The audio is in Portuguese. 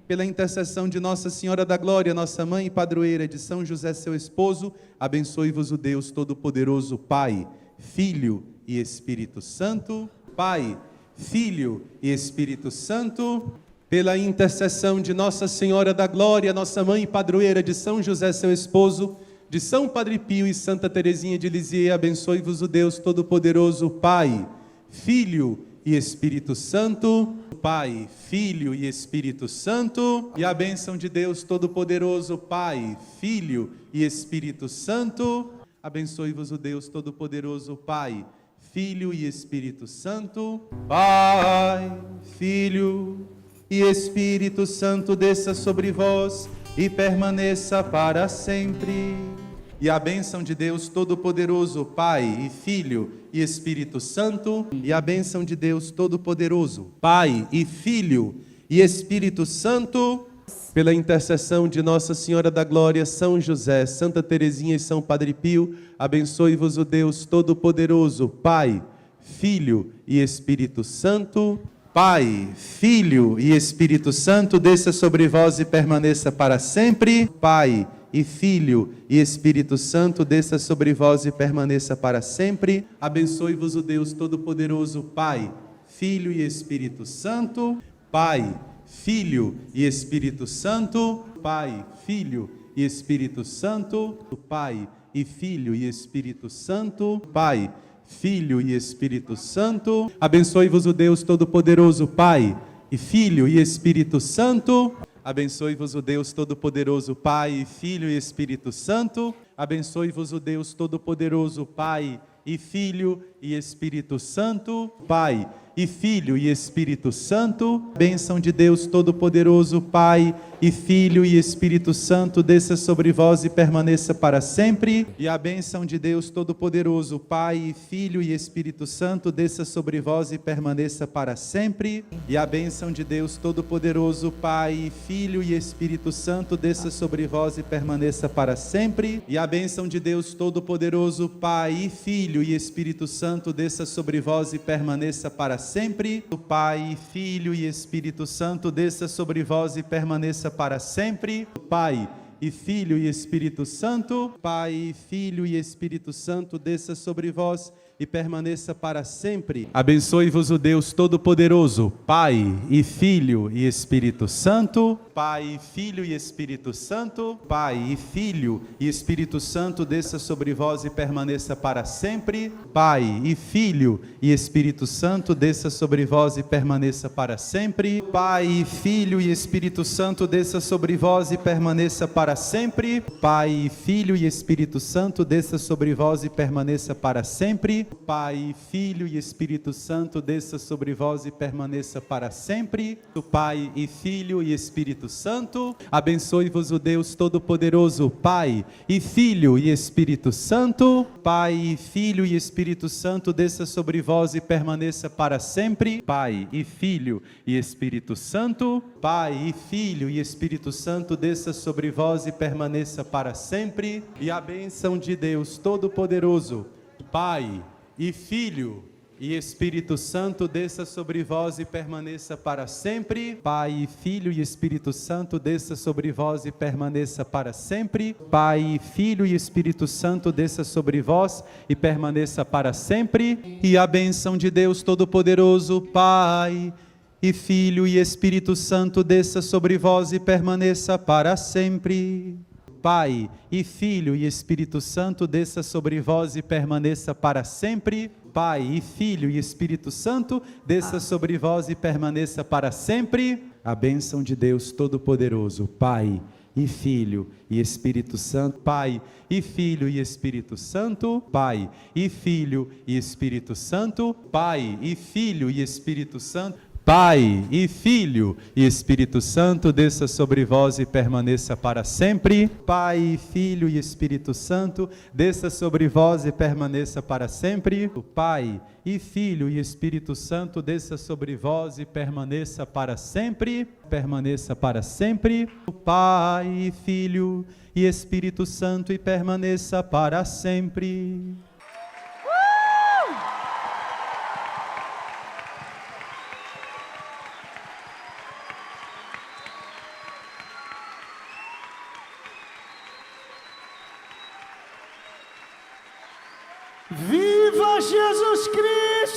pela intercessão de Nossa Senhora da Glória, nossa mãe e padroeira, de São José, seu esposo, abençoe-vos o Deus Todo-Poderoso, Pai, Filho e Espírito Santo. Pai, Filho e Espírito Santo, pela intercessão de Nossa Senhora da Glória, nossa mãe e padroeira, de São José, seu esposo, de São Padre Pio e Santa Teresinha de Lisieux, abençoe-vos o Deus Todo-Poderoso, Pai, Filho e Espírito Santo. Pai, Filho e Espírito Santo, e a bênção de Deus Todo-Poderoso, Pai, Filho e Espírito Santo, abençoe-vos o Deus Todo-Poderoso, Pai, Filho e Espírito Santo. Pai, Filho e Espírito Santo, desça sobre vós e permaneça para sempre. E a bênção de Deus Todo-Poderoso, Pai e Filho e Espírito Santo, e a bênção de Deus Todo-Poderoso, Pai e Filho e Espírito Santo, pela intercessão de Nossa Senhora da Glória, São José, Santa Teresinha e São Padre Pio, abençoe-vos o Deus Todo-Poderoso, Pai, Filho e Espírito Santo. Pai, Filho e Espírito Santo, desça sobre vós e permaneça para sempre. Pai e Filho e Espírito Santo, desça sobre vós e permaneça para sempre. Abençoe-vos o Deus Todo-Poderoso, Pai, Filho e Espírito Santo. Pai, Filho e Espírito Santo. Pai, Filho e Espírito Santo. Pai e Filho e Espírito Santo. Pai, Filho e Espírito Santo. Abençoe-vos o Deus Todo-Poderoso, Pai e Filho e Espírito Santo. Abençoe-vos o Deus Todo-Poderoso, Pai, Filho e Espírito Santo. Abençoe-vos o Deus Todo-Poderoso, Pai e Filho e Espírito Santo. Pai e Filho e Espírito Santo. Bênção de Deus Todo-Poderoso, Pai e Filho e Espírito Santo, desça sobre vós e permaneça para sempre. E a bênção de Deus Todo-Poderoso, Pai e Filho e Espírito Santo, desça sobre vós e permaneça para sempre. E a bênção de Deus Todo-Poderoso, Pai e Filho e Espírito Santo, desça sobre vós e permaneça para sempre. E a bênção de Deus Todo-Poderoso, Pai e Filho e Espírito Santo, desça sobre vós e permaneça para sempre. O Pai, Filho e Espírito Santo, desça sobre vós e permaneça para sempre. Pai e Filho e Espírito Santo. Pai, Filho e Espírito Santo, desça sobre vós e permaneça para sempre. Abençoe-vos o Deus Todo-Poderoso, Pai e Filho e Espírito Santo. Pai, Filho e Espírito Santo. Pai e Filho e Espírito Santo, desça sobre vós e permaneça para sempre. Pai e Filho e Espírito Santo, desça sobre vós e permaneça para sempre. Pai e Filho e Espírito Santo, desça sobre vós e permaneça para sempre. Pai e Filho e Espírito Santo, desça sobre vós e permaneça para sempre. Pai, Filho e Espírito Santo, desça sobre vós e permaneça para sempre. O Pai e Filho e Espírito Santo. Abençoe-vos o Deus Todo-Poderoso, Pai e Filho e Espírito Santo. Pai, Filho e Espírito Santo, desça sobre vós e permaneça para sempre. Pai e Filho e Espírito Santo. Pai e Filho e Espírito Santo, desça sobre vós e permaneça para sempre. E a bênção de Deus Todo-Poderoso, Pai e Filho e Espírito Santo, desça sobre vós e permaneça para sempre. Pai e Filho e Espírito Santo, desça sobre vós e permaneça para sempre. Pai e Filho e Espírito Santo, desça sobre vós e permaneça para sempre. E a bênção de Deus Todo-Poderoso, Pai e Filho e Espírito Santo, desça sobre vós e permaneça para sempre. Pai e Filho e Espírito Santo, desça sobre vós e permaneça para sempre. Pai e Filho e Espírito Santo, desça sobre vós e permaneça para sempre. A bênção de Deus Todo-Poderoso, Pai e Filho e Espírito Santo. Pai e Filho e Espírito Santo. Pai e Filho e Espírito Santo. Pai e Filho e Espírito Santo. Pai e Filho e Espírito Santo, desça sobre vós e permaneça para sempre. Pai e Filho e Espírito Santo, desça sobre vós e permaneça para sempre. O Pai e Filho e Espírito Santo, desça sobre vós e permaneça para sempre. Permaneça para sempre. O Pai e Filho e Espírito Santo, e permaneça para sempre. Viva Jesus Cristo!